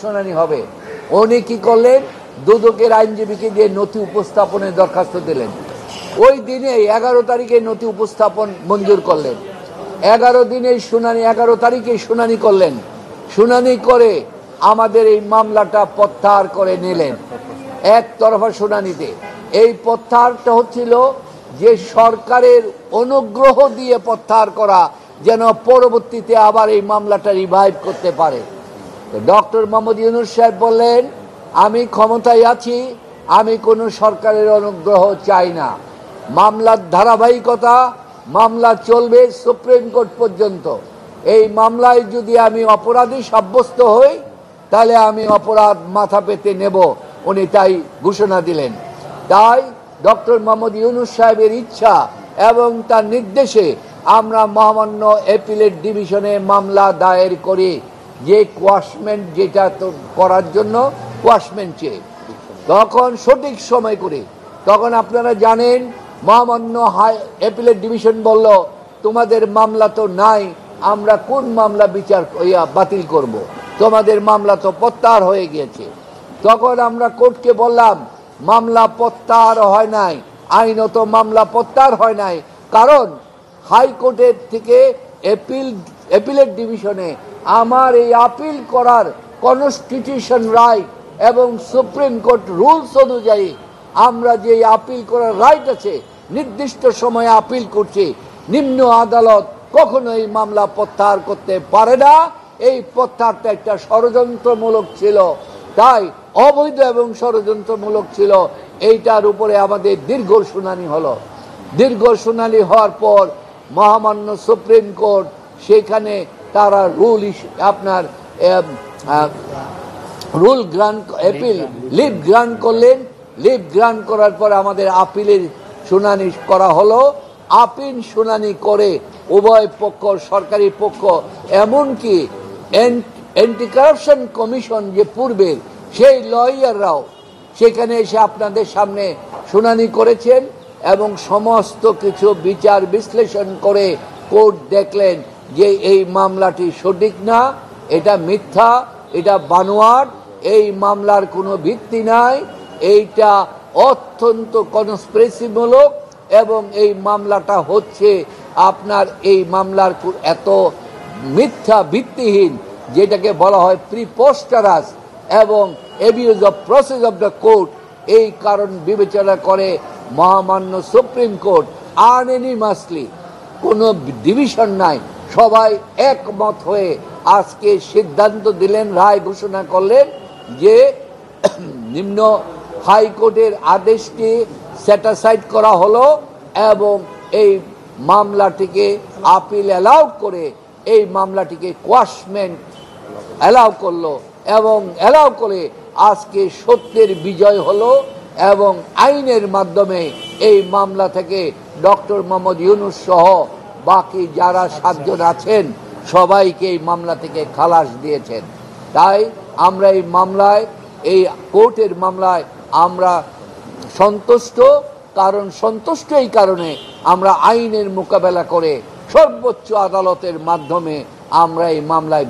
শুনানি হবে। উনি কি করলেন, দুদকের আইনজীবীকে দিয়ে নথি উপস্থাপনের দরখাস্ত দিলেন। ওই দিনে 11 তারিখে নথি উপস্থাপন মঞ্জুর করলেন। 11 দিনে শুনানি, 11 তারিখে শুনানি করলেন। শুনানি করে আমাদের এই মামলাটা প্রত্যাহার করে নিলেন একতরফা শুনানিতে। এই প্রত্যাহারটা হচ্ছিল যে সরকারের অনুগ্রহ দিয়ে প্রত্যাহার করা, যেন পরবর্তীতে আবার এই মামলাটা রিভাইভ করতে পারে। ডক্টর মোহাম্মদ ইউনূস সাহেব বললেন, আমি ক্ষমতায় আছি, আমি কোনো সরকারের অনুগ্রহ চাই না। মামলার ধারাবাহিকতা, মামলা চলবে সুপ্রিম কোর্ট পর্যন্ত। এই মামলায় যদি আমি অপরাধী সাব্যস্ত হই, তাহলে আমি অপরাধ মাথা পেতে নেব। উনি তাই ঘোষণা দিলেন। তাই ডক্টর মোহাম্মদ ইউনূস সাহেবের ইচ্ছা এবং তার নির্দেশে আমরা মহামান্য অ্যাপিলেট ডিভিশনে মামলা দায়ের করি, যে কোয়াশমেন্ট, যেটা তো করার জন্য কোয়াশমেন্ট চেয়ে, তখন সঠিক সময় করে, তখন আপনারা জানেন মহামান্য অ্যাপিলেট ডিভিশন বলল, তোমাদের মামলা তো নাই, আমরা কোন মামলা বাতিল করব, তোমাদের মামলা তো প্রত্যাহার হয়ে গিয়েছে। তখন আমরা কোর্টকে বললাম, মামলা প্রত্যাহার হয় নাই, আইনত মামলা প্রত্যাহার হয় নাই, কারণ হাইকোর্টের থেকে অ্যাপিলেট ডিভিশনে আমার এই আপিল করার কনস্টিটিউশন রাইট এবং সুপ্রিম কোর্ট রুলস অনুযায়ী আমরা যে আপিল করার রাইট আছে, নির্দিষ্ট সময়ে আপিল করছি, নিম্ন আদালত কখনো এই মামলা প্রত্যাহার করতে পারে না। এই প্রত্যাহারটা একটা ষড়যন্ত্রমূলক ছিল, তাই অবৈধ এবং ষড়যন্ত্রমূলক ছিল। এইটার উপরে আমাদের দীর্ঘ শুনানি হলো। দীর্ঘ শুনানি হওয়ার পর মহামান্য সুপ্রিম কোর্ট সেখানে তারা রুল গ্রান্ট, লিভ গ্রান্ট করলেন। লিভ গ্রান্ট করার পর আমাদের আপিলের শুনানি করা হলো। আপিল শুনানি করে উভয় পক্ষ, সরকারি পক্ষ, এমনকি অ্যান্টি কারাপশন কমিশন যে পূর্বের, সেই লয়াররাও সেখানে এসে আপনাদের সামনে শুনানি করেছেন এবং সমস্ত কিছু বিচার বিশ্লেষণ করে কোর্ট দেখলেন যে এই মামলাটি সঠিক না, এটা মিথ্যা, এটা বানোয়াট, এই মামলার কোনো ভিত্তি নাই, এইটা অত্যন্ত কনস্পিরেসিমূলক এবং এই মামলাটা হচ্ছে আপনার এই মামলার এত মিথ্যা, ভিত্তিহীন, যেটাকে বলা হয় প্রিপোস্টারাস এবং abuse of process of the court. এই কারণ বিবেচনা করে মহামান্য সুপ্রিম কোর্ট আনএনিমাসলি, কোনো ডিভিশন নাই, সবাই একমত হয়ে আজকে সিদ্ধান্ত দিলেন, রায় ঘোষণা করলেন যে নিম্ন হাইকোর্টের আদেশটি স্যাটিসফাইড করা হলো এবং এই মামলাটিকে আপিল অ্যালাউ করে এই মামলাটিকে কোয়াশমেন্ট অ্যালাউ করলো এবং অ্যালাউ করে আজকে সত্যের বিজয় হলো এবং আইনের মাধ্যমে এই মামলা থেকে ডক্টর মোহাম্মদ ইউনূস সহ বাকি যারা 7 জন আছেন সবাইকে এই মামলা থেকে খালাস দিয়েছেন। তাই আমরা এই মামলায়, এই কোর্টের মামলায় আমরা সন্তুষ্ট, কারণ সন্তুষ্ট এই কারণে আমরা আইনের মোকাবেলা করে সর্বোচ্চ আদালতের মাধ্যমে আমরা এই মামলায়